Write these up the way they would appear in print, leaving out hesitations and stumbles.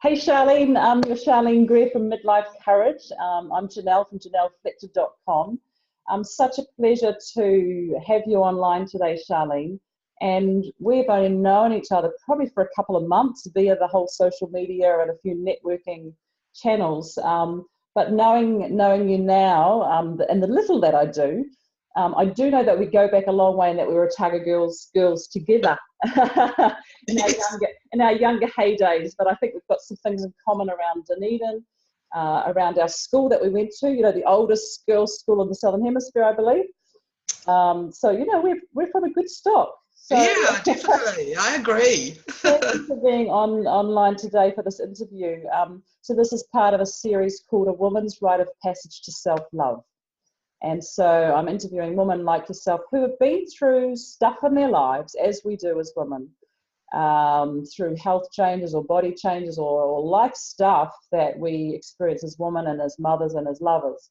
Hey Charlene, you're Sharleen Greer from Midlife Courage. I'm Janelle from JanelleFletcher.com. Such a pleasure to have you online today, Charlene. And we've only known each other probably for a couple of months via the whole social media and a few networking channels. But knowing you now, and the little that I do know that we go back a long way and that we were Otago girls together in our younger heydays. But I think we've got some things in common around Dunedin, around our school that we went to, the oldest girls' school in the Southern Hemisphere, I believe. So, we're from a good stock. So, yeah, definitely. I agree. Thank you for being online today for this interview. So this is part of a series called A Woman's Rite of Passage to Self-Love. And so I'm interviewing women like yourself who have been through stuff in their lives, as we do as women, through health changes or body changes or life stuff that we experience as women and as mothers and as lovers.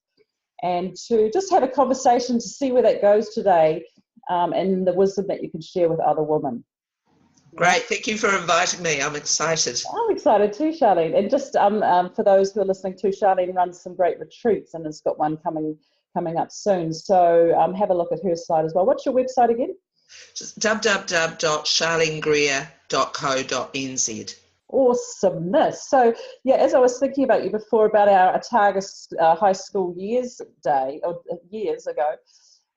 And to just have a conversation to see where that goes today, and the wisdom that you can share with other women. Great, thank you for inviting me. I'm excited. I'm excited too, Charlene. And just for those who are listening too, Charlene runs some great retreats and has got one coming up soon. So have a look at her site as well. What's your website again? Just www.sharleengreer.co.nz. Awesomeness. So yeah, as I was thinking about you before about our Otago High School years ago,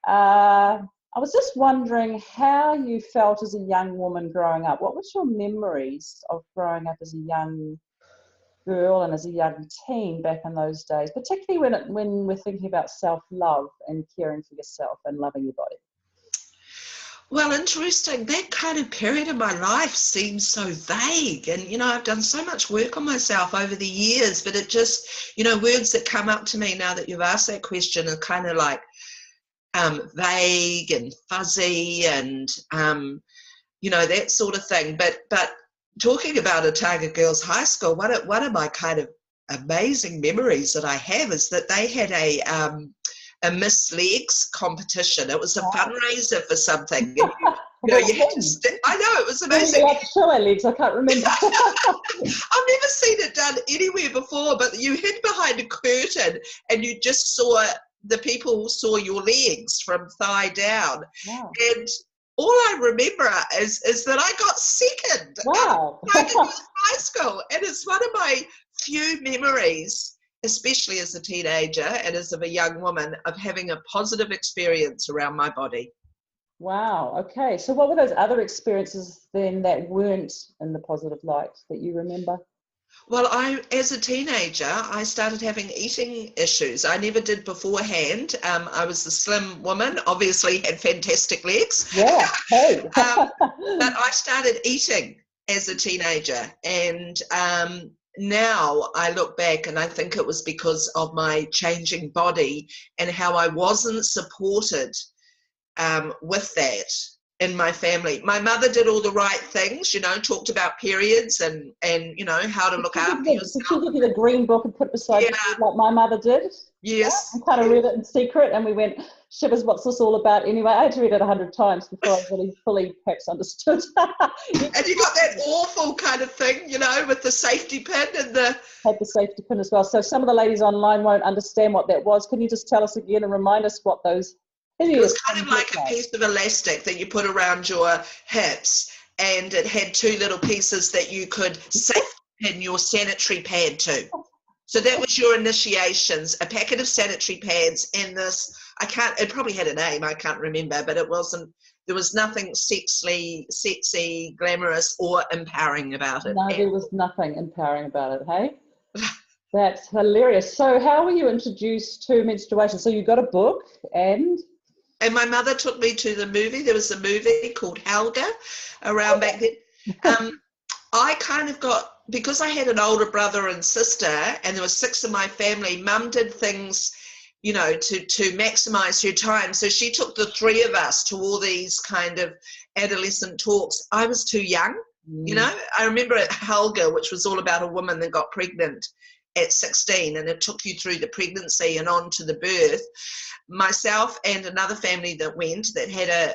I was just wondering how you felt as a young woman growing up. What was your memories of growing up as a young girl and as a young teen back in those days, particularly when we're thinking about self-love and caring for yourself and loving your body? Well, interesting. That kind of period of my life seems so vague. And, I've done so much work on myself over the years, but it just, words that come up to me now that you've asked that question are kind of like, vague and fuzzy and that sort of thing. But talking about Otago Girls High School, one of my kind of amazing memories that I have is that they had a Miss Legs competition. It was a fundraiser for something. And you had to I know, it was amazing. Like show our legs, I can't remember. I've never seen it done anywhere before, but you hid behind a curtain and you just the people saw your legs from thigh down. Wow. And all I remember is that I got second. Wow. At high school. And it's one of my few memories, especially as a teenager and as of a young woman, of having a positive experience around my body. Wow. Okay. So what were those other experiences then that weren't in the positive light that you remember? Well, as a teenager, I started having eating issues. I never did beforehand. I was a slim woman, obviously had fantastic legs. Yeah, hey. But I started eating as a teenager. And now I look back and I think it was because of my changing body and how I wasn't supported with that in my family. My mother did all the right things, talked about periods and how to look after yourself. Did she give you the green book and put beside you like my mother did? Yes. I kind of read it in secret and we went, shivers, what's this all about anyway? I had to read it 100 times before I really fully perhaps understood. And you got that awful kind of thing, with the safety pin and had the safety pin as well. So some of the ladies online won't understand what that was. Can you just tell us again and remind us what those... It was kind of like a piece of elastic that you put around your hips, and it had two little pieces that you could safely pin your sanitary pad to. So that was your initiations, a packet of sanitary pads and this, it probably had a name, I can't remember, but there was nothing sexy, glamorous or empowering about it. No, there was nothing empowering about it, hey? That's hilarious. So how were you introduced to menstruation? So you got a book and my mother took me to the movie. There was a movie called Helga around back then. I kind of because I had an older brother and sister and there were 6 in my family, Mum did things, to maximize her time. So she took the 3 of us to all these kind of adolescent talks. I was too young, I remember Helga, which was all about a woman that got pregnant at 16, and it took you through the pregnancy and on to the birth. Myself and another family that went, that had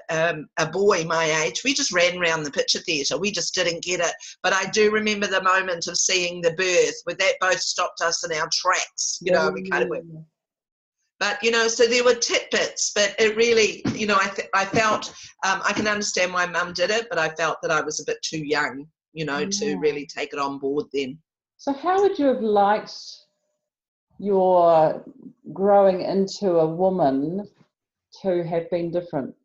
a boy my age, we just ran around the picture theatre. We just didn't get it. But I do remember the moment of seeing the birth, where that both stopped us in our tracks, you know, and we kind of went. But, you know, so there were tidbits, but it really, you know, I felt, I can understand why Mum did it, but I felt that I was a bit too young, you know, to really take it on board then. So how would you have liked your growing into a woman to have been different?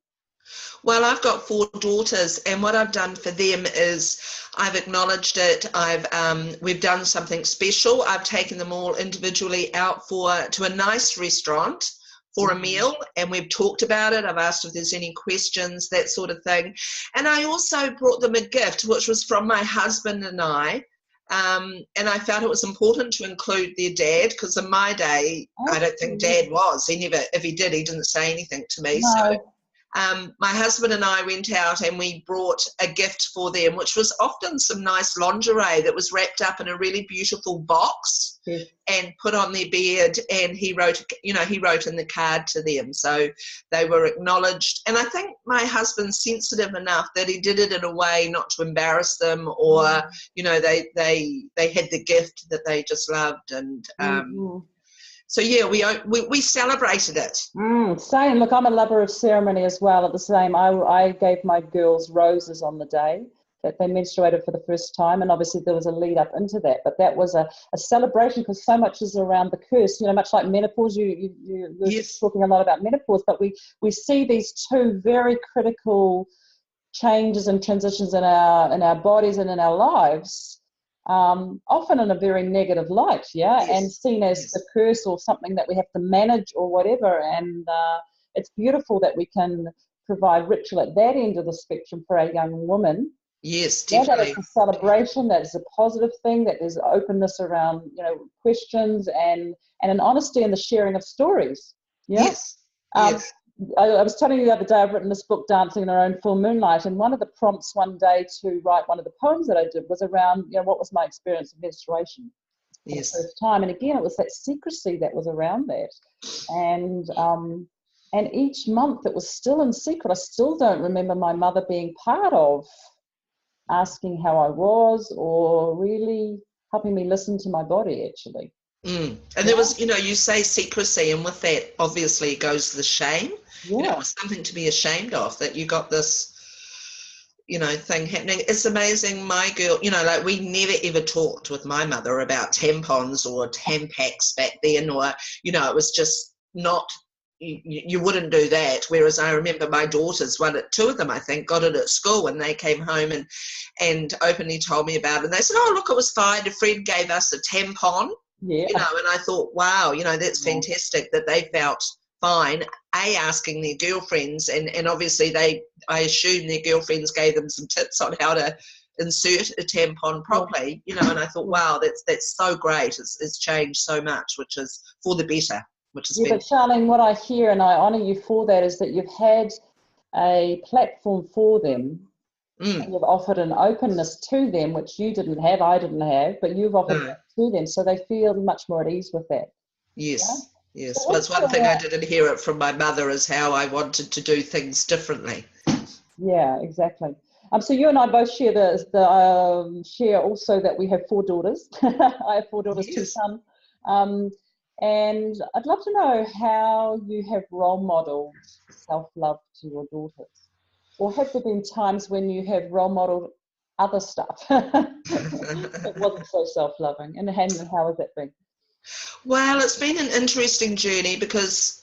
Well, I've got 4 daughters, and what I've done for them is I've acknowledged it. We've done something special. I've taken them all individually out to a nice restaurant for a meal, and we've talked about it. I've asked if there's any questions, that sort of thing. And I also brought them a gift, which was from my husband and I. And I felt it was important to include their dad, because in my day, I don't think Dad was. He never, if he did, he didn't say anything to me. No. So my husband and I went out and we brought a gift for them, which was often some nice lingerie that was wrapped up in a really beautiful box and put on their bed. And he wrote in the card to them. So they were acknowledged. And I think my husband's sensitive enough that he did it in a way not to embarrass them, or, you know, they had the gift that they just loved. And, so yeah, we celebrated it. Same. Look, I'm a lover of ceremony as well. At the same, I gave my girls roses on the day that they menstruated for the first time, and obviously there was a lead up into that. But that was a celebration, because so much is around the curse. You know, much like menopause. You're Yes. talking a lot about menopause, but we see these two very critical changes and transitions in our bodies and in our lives. Often in a very negative light, and seen as the curse or something that we have to manage or whatever. And it's beautiful that we can provide ritual at that end of the spectrum for a young woman. Yes, definitely. That it's a celebration, that is a positive thing, that there's openness around, you know, questions and an honesty in the sharing of stories. Yes. I was telling you the other day, I've written this book, Dancing in Our Own Full Moonlight, and one of the prompts one day to write one of the poems that I did was around, you know, what was my experience of menstruation for the first time. And again, it was that secrecy that was around that. And each month it was still in secret. I still don't remember my mother being part of asking how I was, or really helping me listen to my body, actually. And there was, you know, you say secrecy, and with that obviously goes the shame. You know, it was something to be ashamed of, that you got this, you know, thing happening. It's amazing. My girl, you know, like, we never ever talked with my mother about tampons or Tampax back then, or, you know, it was just not, you wouldn't do that. Whereas I remember my daughters, 2 of them I think, got it at school, and they came home and openly told me about it. And they said, oh, look, it was fine. A friend gave us a tampon. You know, and I thought, wow, you know, that's fantastic that they felt fine, asking their girlfriends, and obviously I assume their girlfriends gave them some tips on how to insert a tampon properly, you know, and I thought, wow, that's so great. It's changed so much, which is for the better, which has been. But Sharleen, what I hear, and I honour you for that, is that you've had a platform for them. And you've offered an openness to them, which you didn't have, I didn't have, but you've offered that to them, so they feel much more at ease with that. Yes. So that's one thing I didn't hear it from my mother, is how I wanted to do things differently. Yeah, exactly. So you and I both share share also that we have 4 daughters. I have 4 daughters, 2 sons. And I'd love to know how you have role modeled self-love to your daughters. Or have there been times when you have role modeled other stuff that wasn't so self-loving? And how has that been? Well, it's been an interesting journey, because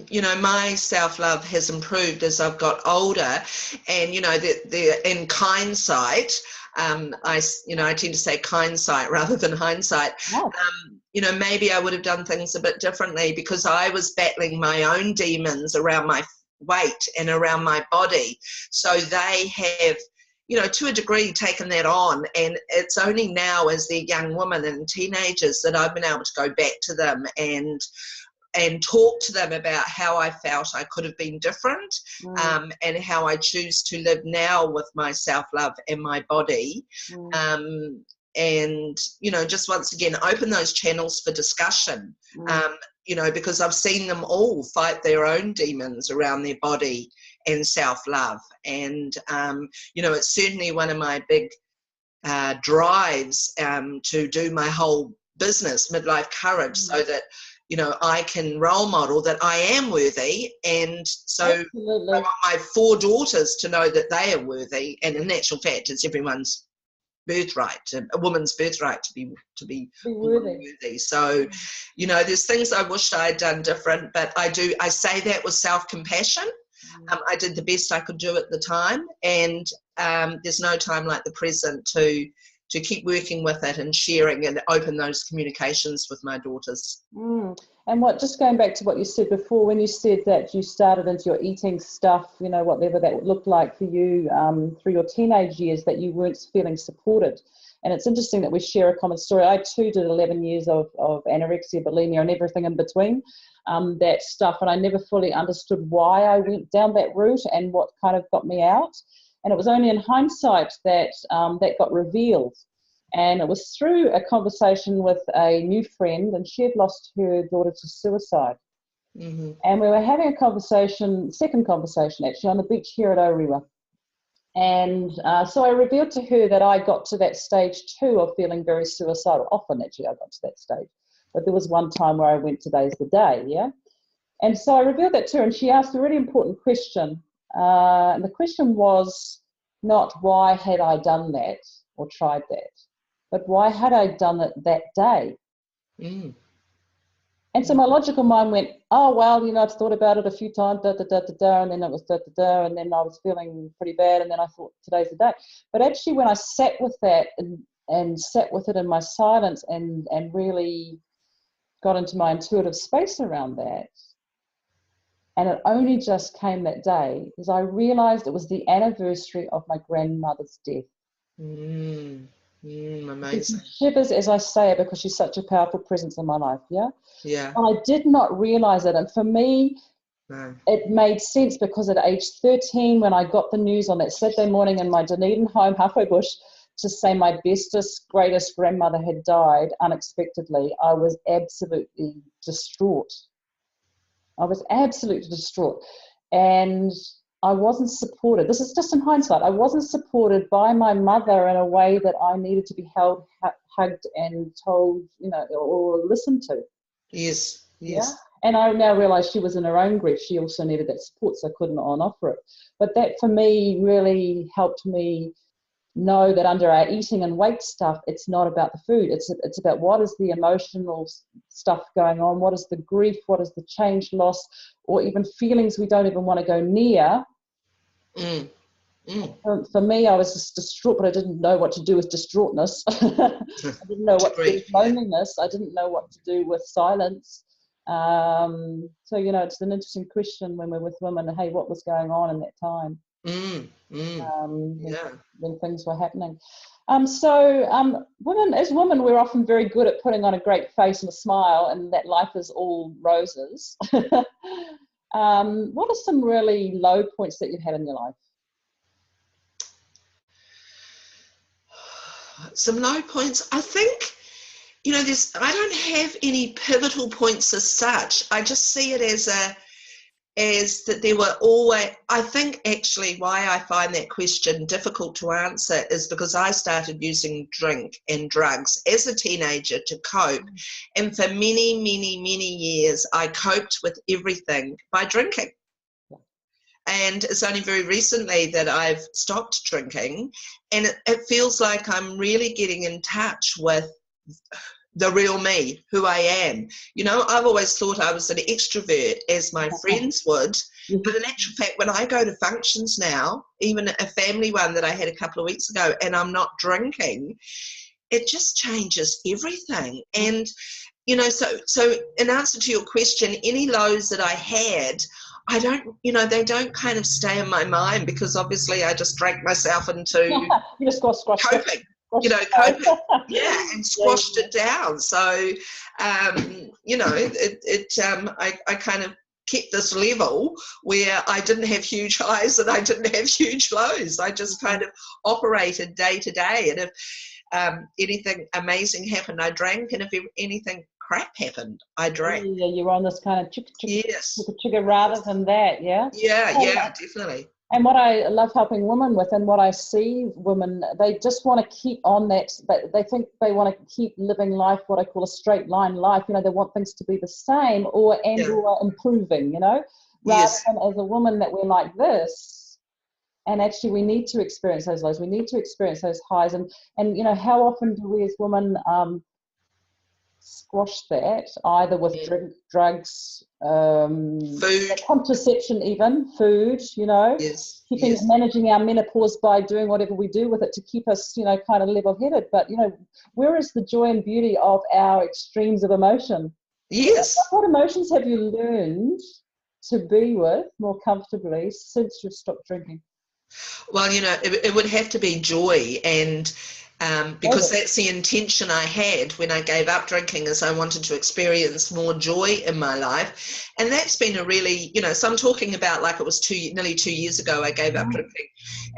you know, my self-love has improved as I've got older, and, you know, in hindsight, I tend to say kindsight rather than hindsight. You know, maybe I would have done things a bit differently, because I was battling my own demons around my weight and around my body. So they have, you know, to a degree taken that on, and it's only now as they're young women and teenagers that I've been able to go back to them and talk to them about how I felt I could have been different, and how I choose to live now with my self-love and my body. and, you know, just once again, open those channels for discussion, you know, because I've seen them all fight their own demons around their body and self-love. And, you know, it's certainly one of my big drives to do my whole business, Midlife Courage, so that, you know, I can role model that I am worthy. And so Absolutely. I want my 4 daughters to know that they are worthy. And in actual fact, it's everyone's birthright, a woman's birthright to be worthy. So, you know, there's things I wished I'd done different, but I say that with self-compassion. I did the best I could do at the time, and there's no time like the present to keep working with it and sharing and open those communications with my daughters. And just going back to what you said before, when you said that you started into your eating stuff, you know, whatever that looked like for you through your teenage years, that you weren't feeling supported. And it's interesting that we share a common story. I too did 11 years of anorexia, bulimia, and everything in between, that stuff. And I never fully understood why I went down that route and what kind of got me out. And it was only in hindsight that that got revealed. And it was through a conversation with a new friend, and she had lost her daughter to suicide. And we were having a conversation, second conversation actually, on the beach here at Orewa. And so I revealed to her that I got to that stage too of feeling very suicidal. Often actually I got to that stage. But there was one time where I went, today's the day, yeah? And so I revealed that to her, and she asked a really important question. And the question was not why had I done that or tried that, but why had I done it that day? And so my logical mind went, oh, well, you know, I've thought about it a few times, and then it was and then I was feeling pretty bad, and then I thought, today's the day. But actually when I sat with that and sat with it in my silence and really got into my intuitive space around that, and it only just came that day, because I realised it was the anniversary of my grandmother's death. Amazing. Shivers as I say it, because she's such a powerful presence in my life, yeah? Yeah. And I did not realise it. And for me, it made sense, because at age 13, when I got the news on that Saturday morning in my Dunedin home, halfway bush, to say my bestest, greatest grandmother had died unexpectedly, I was absolutely distraught. And I wasn't supported. This is just in hindsight. I wasn't supported by my mother in a way that I needed to be held, hugged, and told, you know, or listened to. Yes. Yeah? And I now realise she was in her own grief. She also needed that support, so I couldn't offer it. But that for me really helped me know that under our eating and weight stuff, it's not about the food. It's about what is the emotional stuff going on, what is the grief, what is the change, loss, or even feelings we don't even want to go near. For me, I was just distraught, but I didn't know what to do with distraughtness. I didn't know what to do with loneliness. I didn't know what to do with silence. So, you know, it's an interesting question when we're with women, hey, what was going on in that time? When things were happening. Women, as women, we're often very good at putting on a great face and a smile, and that life is all roses. What are some really low points that you've had in your life? Some low points. I think, you know, I don't have any pivotal points as such. I just see it as that there were always, I think actually why I find that question difficult to answer is because I started using drink and drugs as a teenager to cope. And for many, many, many years, I coped with everything by drinking. And it's only very recently that I've stopped drinking, and it feels like I'm really getting in touch with the real me, who I am. You know, I've always thought I was an extrovert, as my friends would, but in actual fact, when I go to functions now, even a family one that I had a couple of weeks ago, and I'm not drinking, it just changes everything. And, you know, so in answer to your question, any lows that I had, I don't, you know, they don't kind of stay in my mind, because obviously I just drank myself into You just coping. Coping, and squashed it down. So, you know, I kind of kept this level where I didn't have huge highs and I didn't have huge lows. I just kind of operated day to day. And anything amazing happened, I drank, and if anything crap happened, I drank. Yeah, you're on this kind of Yes. chicka rather than that, yeah? Yeah, definitely. And what I love helping women with, and what I see women, they just want to keep on that, they think they want to keep living life, what I call a straight line life, they want things to be the same or improving, rather Yes. than as a woman that we're like this. And actually we need to experience those lows, we need to experience those highs, and how often do we as women squash that, either with drugs, Food. contraception, even food, Yes. managing our menopause by doing whatever we do with it to keep us, kind of level-headed. But, where is the joy and beauty of our extremes of emotion? Yes. What emotions have you learned to be with more comfortably since you've stopped drinking? Well, it would have to be joy, and because that's the intention I had when I gave up drinking, is I wanted to experience more joy in my life. And that's been a really, so I'm talking about like it was nearly 2 years ago I gave up drinking.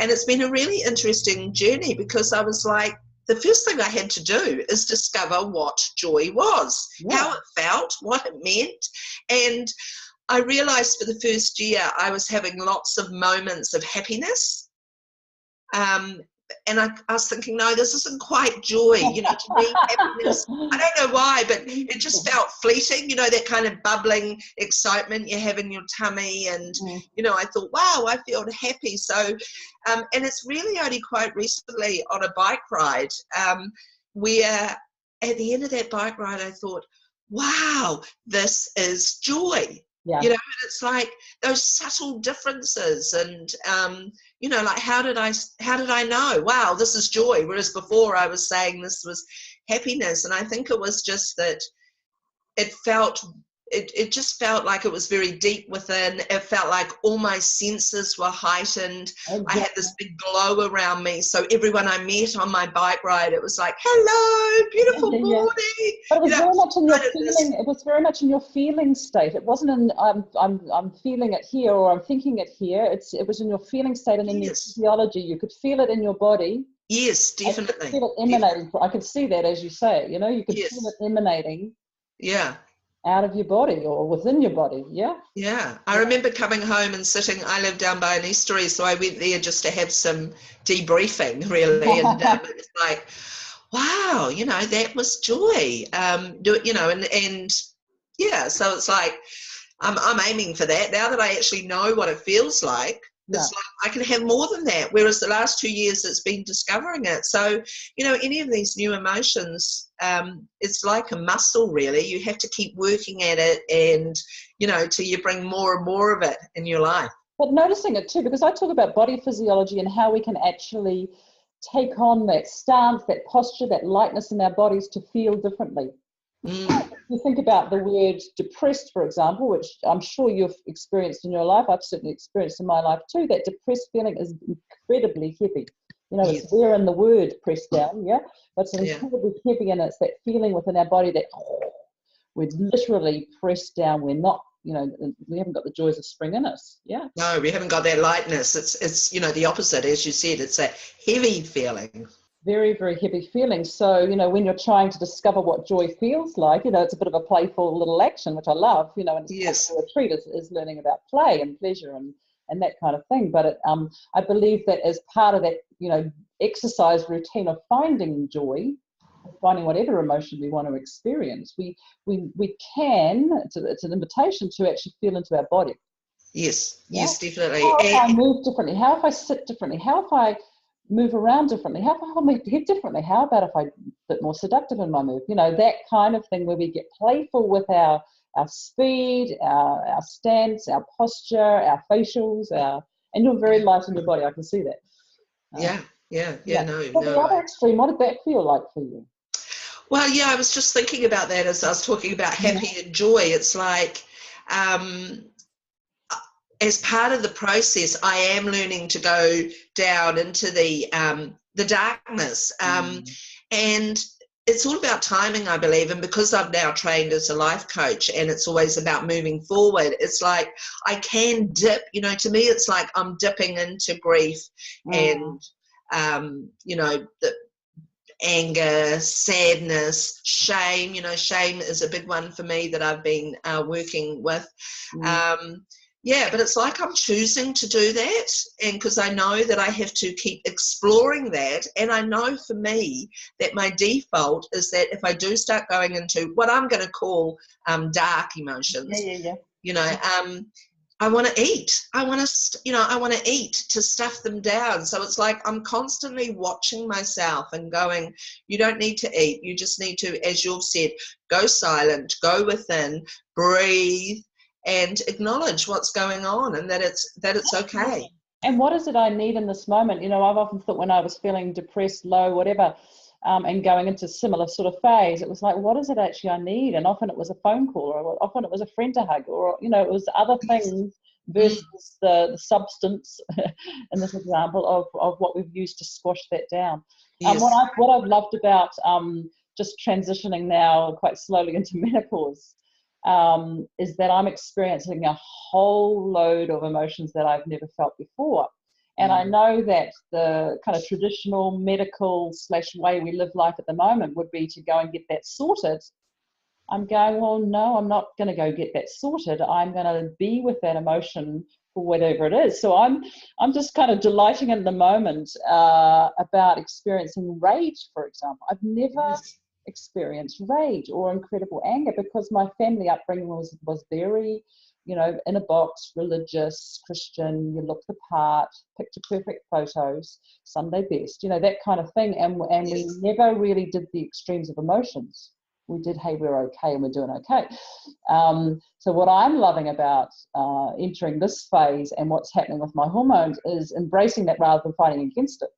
And it's been a really interesting journey, because I was like, the first thing I had to do is discover what joy was, how it felt, what it meant. And I realized for the first year I was having lots of moments of happiness. And I was thinking, no, this isn't quite joy. To me, happiness, I don't know why, but it just felt fleeting, that kind of bubbling excitement you have in your tummy. And, I thought, wow, I feel happy. So, and it's really only quite recently on a bike ride where at the end of that bike ride, I thought, wow, this is joy. Yeah. And it's like those subtle differences, and like how did I know, wow, this is joy, whereas before I was saying this was happiness. And I think it was just that it just felt like it was very deep within. It felt like all my senses were heightened. Exactly. I had this big glow around me. So everyone I met on my bike ride, it was like, hello, beautiful morning. But it was very much in your feeling. It was very much in your feeling state. It wasn't in I'm feeling it here or I'm thinking it here. It was in your feeling state and in your physiology. You could feel it in your body. Yes, definitely. I could feel it emanating. I could see that, as you say. You could feel it emanating. Yeah. Out of your body or within your body, Yeah. I remember coming home and sitting, I live down by an eastray, so I went there just to have some debriefing, really, and it's like, wow, that was joy, and so it's like, I'm aiming for that, now that I actually know what it feels like. It's like I can have more than that, whereas the last 2 years it's been discovering it. So, any of these new emotions, it's like a muscle, really. You have to keep working at it and, till you bring more and more of it in your life. But noticing it too, because I talk about body physiology and how we can actually take on that stance, that posture, that lightness in our bodies to feel differently. You think about the word depressed, for example, which I'm sure you've experienced in your life. I've certainly experienced in my life too. That depressed feeling is incredibly heavy. It's there in the word pressed down, but it's incredibly heavy, and it's that feeling within our body that we're literally pressed down. We're not, we haven't got the joys of spring in us. No, we haven't got that lightness. It's the opposite, as you said. It's a heavy feeling. Very, very heavy feeling. So, when you're trying to discover what joy feels like, it's a bit of a playful little action, which I love, and it's part of the retreat is learning about play and pleasure and that kind of thing. But I believe that as part of that, exercise routine of finding joy, finding whatever emotion we want to experience, we can, it's an invitation to actually feel into our body. Yes, definitely. How if I move differently? How if I sit differently? How if I move around differently? How if I hold my head differently? How about if I'm a bit more seductive in my move? That kind of thing, where we get playful with our speed, our stance, our posture, our facials, and you're very light in your body. I can see that. So the other extreme, what did that feel like for you? Well, I was just thinking about that as I was talking about happy and joy. It's like, as part of the process, I am learning to go down into the darkness, and it's all about timing, I believe. And because I've now trained as a life coach, and it's always about moving forward, it's like I can dip. To me, it's like I'm dipping into grief, and anger, sadness, shame. Shame is a big one for me that I've been working with. Yeah, but it's like I'm choosing to do that, and because I know that I have to keep exploring that, and I know for me that my default is that if I do start going into what I'm going to call dark emotions, I want to eat. I want to eat to stuff them down. So it's like I'm constantly watching myself and going, you don't need to eat. You just need to, as you've said, go silent, go within, breathe, and acknowledge what's going on, and that it's okay. And what is it I need in this moment? I've often thought when I was feeling depressed, low, whatever, and going into similar sort of phase, it was like, what is it actually I need? And often it was a phone call, or often it was a friend to hug, or it was other things versus the substance in this example of what we've used to squash that down. Yes. What I've loved about just transitioning now quite slowly into menopause is that I'm experiencing a whole load of emotions that I've never felt before. And I know that the kind of traditional medical / way we live life at the moment would be to go and get that sorted. I'm going, well, no, I'm not going to go get that sorted. I'm going to be with that emotion for whatever it is. So I'm just kind of delighting in the moment about experiencing rage, for example. I've never experienced rage or incredible anger because my family upbringing was very, in a box, religious, Christian, you look the part, picture perfect photos, Sunday best, that kind of thing. And we never really did the extremes of emotions. We did, hey, we're okay and we're doing okay. So what I'm loving about entering this phase and what's happening with my hormones is embracing that rather than fighting against it.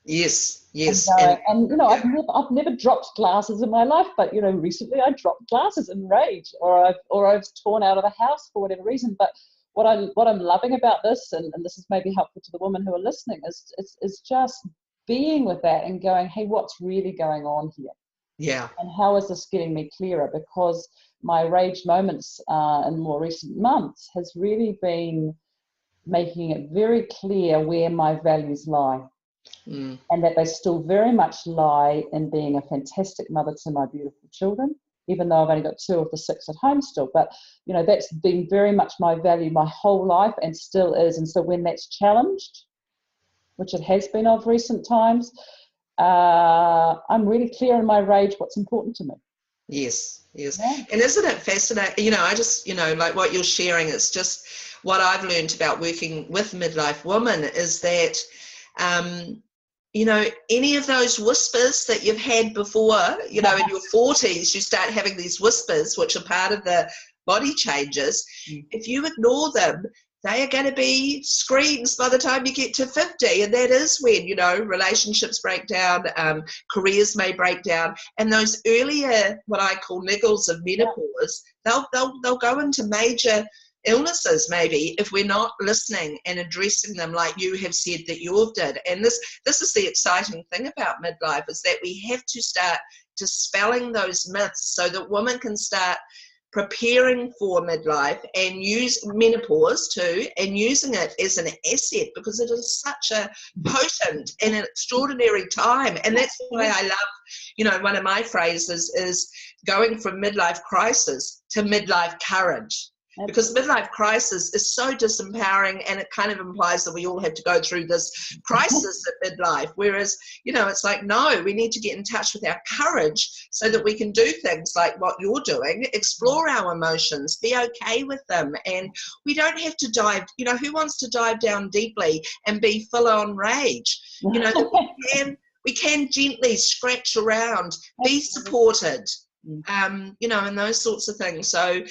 Yes. I've never dropped glasses in my life, but recently I dropped glasses in rage, or I've torn out of a house for whatever reason. But what I'm loving about this, and this is maybe helpful to the women who are listening, is just being with that and going, hey, what's really going on here? Yeah. And how is this getting me clearer? Because my rage moments in more recent months has really been making it very clear where my values lie. And that they still very much lie in being a fantastic mother to my beautiful children, even though I've only got 2 of the 6 at home still. But, that's been very much my value my whole life and still is. And so when that's challenged, which it has been of recent times, I'm really clear in my rage what's important to me. Yes. Yeah. And isn't it fascinating? I just, like what you're sharing, it's just what I've learned about working with midlife women is that, any of those whispers that you've had before, in your 40s, you start having these whispers, which are part of the body changes. If you ignore them, they are going to be screams by the time you get to 50. And that is when, relationships break down, careers may break down. And those earlier, what I call niggles of menopause, they'll go into major illnesses maybe if we're not listening and addressing them like you have said that you did. And this is the exciting thing about midlife, is that we have to start dispelling those myths so that women can start preparing for midlife and use menopause too, and using it as an asset, because it is such a potent and an extraordinary time. And that's why I love, one of my phrases is going from midlife crisis to midlife courage. Because midlife crisis is so disempowering, and it kind of implies that we all have to go through this crisis at midlife. Whereas, it's like, no, we need to get in touch with our courage so that we can do things like what you're doing, explore our emotions, be okay with them. And we don't have to dive, who wants to dive down deeply and be full on rage? We can gently scratch around, be supported. And those sorts of things. So,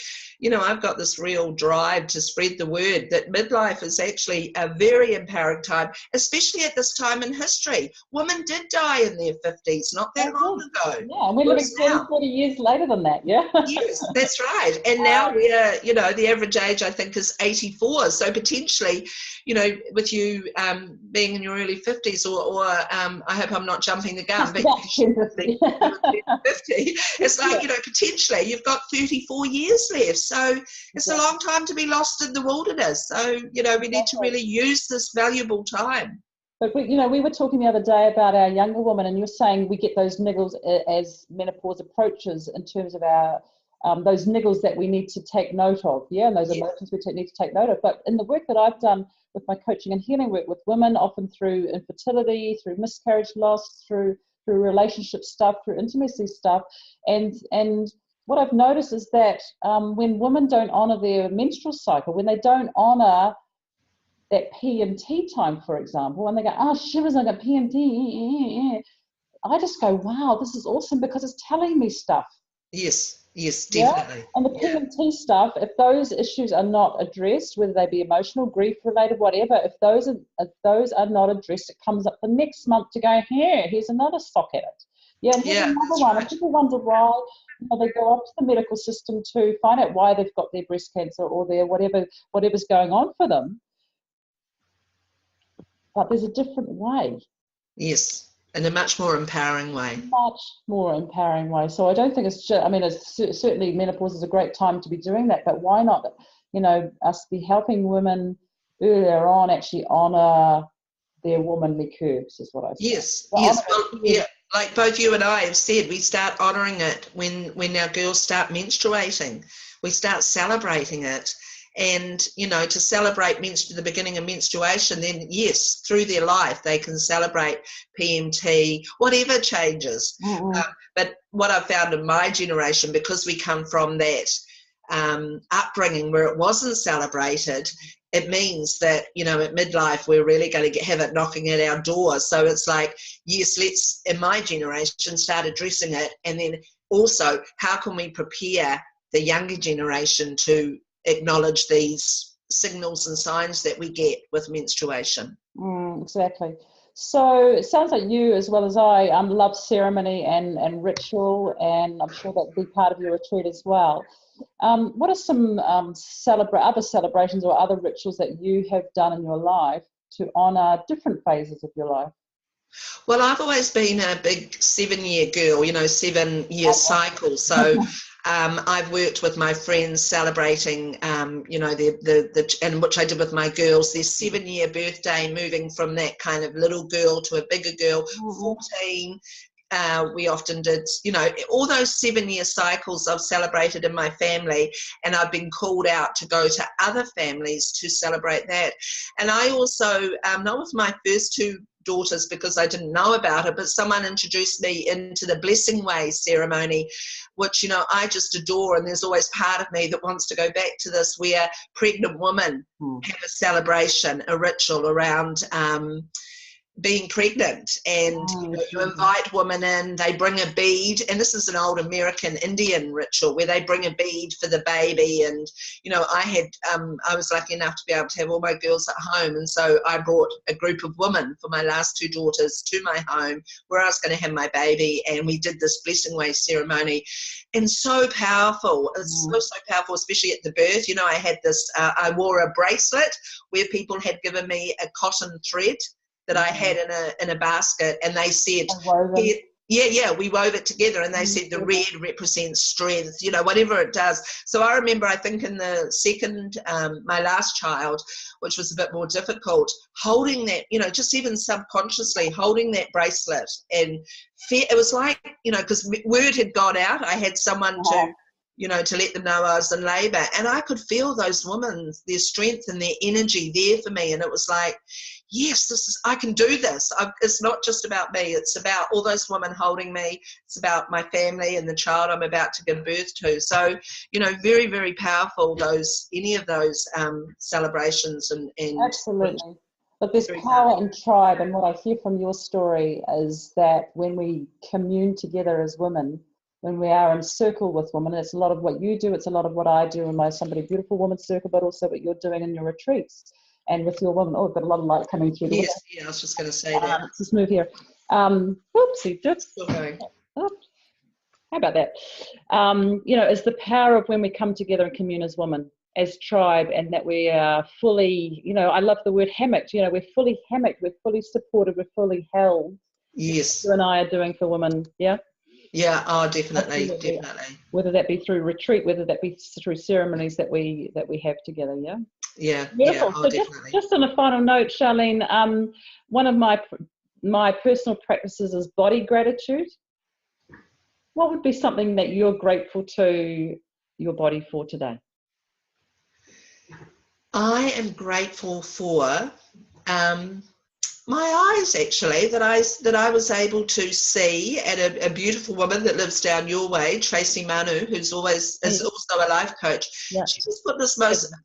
I've got this real drive to spread the word that midlife is actually a very empowering time, especially at this time in history. Women did die in their 50s not that long ago. Yeah, and we're living 40 years later than that, yeah? Yes, that's right. And now we're, the average age, I think, is 84. So potentially, with you being in your early 50s, or I hope I'm not jumping the gun, but 50, it's like, potentially you've got 34 years left. So it's a long time to be lost in the wilderness. So, we need to really use this valuable time. But we were talking the other day about our younger women, and you're saying we get those niggles as menopause approaches in terms of our those niggles that we need to take note of, and those emotions we need to take note of. But in the work that I've done with my coaching and healing work with women, often through infertility, through miscarriage loss, through relationship stuff, through intimacy stuff, and what I've noticed is that when women don't honour their menstrual cycle, when they don't honour that PMT time, for example, and they go, oh, shivers, I got PMT, I just go, wow, this is awesome because it's telling me stuff. Yes, definitely. And the PMT stuff, if those issues are not addressed, whether they be emotional, grief related, whatever, if those are not addressed, it comes up the next month to go, here's another sock at it. And here's another one. Right. And people wonder why they go up to the medical system to find out why they've got their breast cancer or their whatever's going on for them. But there's a different way. Yes, in a much more empowering way. Much more empowering way. So I don't think it's just, it's certainly menopause is a great time to be doing that, but why not, us be helping women earlier on actually honour their womanly curves is what I say. Yes, well, like both you and I have said, we start honouring it when our girls start menstruating. We start celebrating it. And, to celebrate the beginning of menstruation, then yes, through their life, they can celebrate PMT, whatever changes. Mm-hmm. But what I've found in my generation, because we come from that upbringing where it wasn't celebrated, it means that, at midlife, we're really going to have it knocking at our door. So it's like, yes, let's, in my generation, start addressing it. And then also, how can we prepare the younger generation to acknowledge these signals and signs that we get with menstruation? Exactly. So it sounds like you, as well as I, love ceremony and ritual, and I'm sure that will be part of your retreat as well. What are some other celebrations or other rituals that you have done in your life to honour different phases of your life? Well, I've always been a big 7-year girl, 7-year cycle. So I've worked with my friends celebrating, and which I did with my girls, their 7-year birthday, moving from that kind of little girl to a bigger girl, 14. We often did, all those 7-year cycles I've celebrated in my family, and I've been called out to go to other families to celebrate that. And I also, not with my first two daughters because I didn't know about it, but someone introduced me into the blessing way ceremony, which, I just adore. And there's always part of me that wants to go back to this, where pregnant women have a celebration, a ritual around being pregnant, and you invite women in, they bring a bead, and this is an old American Indian ritual where they bring a bead for the baby. And I was lucky enough to be able to have all my girls at home, and so I brought a group of women for my last two daughters to my home where I was going to have my baby, and we did this blessing way ceremony. And so powerful. It's so powerful, especially at the birth. I had this I wore a bracelet where people had given me a cotton thread that I had in a basket, and they said, we wove it together, and they said the red represents strength, whatever it does. So I remember, I think in the second, my last child, which was a bit more difficult, holding that, just even subconsciously holding that bracelet, and it was like, because word had gone out, I had someone to let them know I was in labour, and I could feel those women, their strength and their energy there for me, and it was like, yes, I can do this. It's not just about me. It's about all those women holding me. It's about my family and the child I'm about to give birth to. So, very, very powerful, any of those celebrations. And absolutely. But there's power in tribe, and what I hear from your story is that when we commune together as women, when we are in circle with women, it's a lot of what you do, it's a lot of what I do in my Somebody Beautiful Woman Circle, but also what you're doing in your retreats. And with your woman, I've got a lot of light coming through. Yes, I was just going to say that. Let's just move here. Oopsie, just. Okay. How about that? Is the power of when we come together and commune as women, as tribe, and that we are fully, I love the word hammocked. We're fully hammocked, we're fully supported, we're fully held. Yes. You and I are doing for women, yeah? Yeah, definitely. Whether that be through retreat, whether that be through ceremonies that we have together, yeah? Yeah, Beautiful. oh, So definitely. just on a final note, Sharleen, one of my personal practices is body gratitude. What would be something that you're grateful to your body for today? I am grateful for my eyes, actually, that I was able to see, and a beautiful woman that lives down your way, Tracy Manu, who's is also a life coach. Yeah. She just put this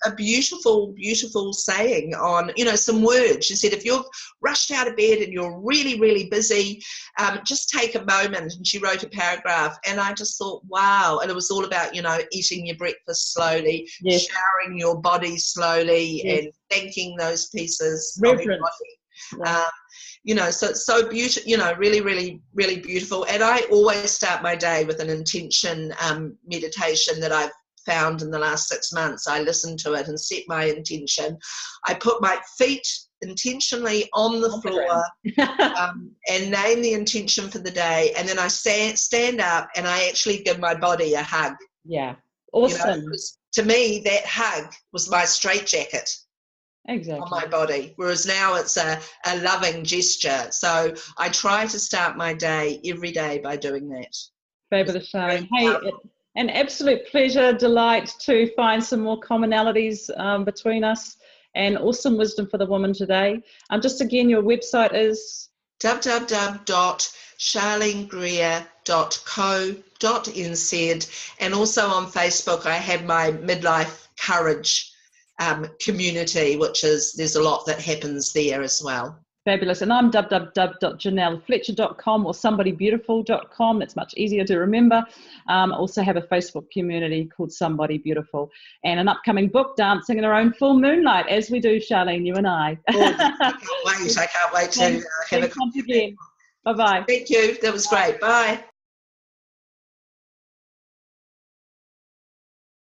a beautiful saying on, some words. She said, if you're rushed out of bed and you're really, really busy, just take a moment. And she wrote a paragraph, and I just thought, wow. And it was all about, eating your breakfast slowly, Yes. showering your body slowly, Yes. and thanking those pieces Reverence. of your body. Yeah. So it's so beautiful, really, really, really beautiful. And I always start my day with an intention meditation that I've found in the last 6 months. I listen to it and set my intention. I put my feet intentionally on the floor and name the intention for the day. And then I stand up and I actually give my body a hug. Yeah. Awesome. To me, that hug was my straitjacket. Exactly. On my body, whereas now it's a loving gesture. So I try to start my day every day by doing that. Fabulous, Sharleen. Hey, an absolute pleasure, delight to find some more commonalities between us, and awesome wisdom for the woman today. Just again, your website is www.charleengreer.co.nz, and also on Facebook I have my midlife courage community, which is, there's a lot that happens there as well. Fabulous. And I'm www.janellefletcher.com or somebodybeautiful.com. That's much easier to remember. Also have a Facebook community called Somebody Beautiful, and an upcoming book, Dancing in Our Own Full Moonlight, as we do, Sharleen, you and I. I can't wait to have a conversation. Again. Bye-bye. Thank you. That was great. Bye.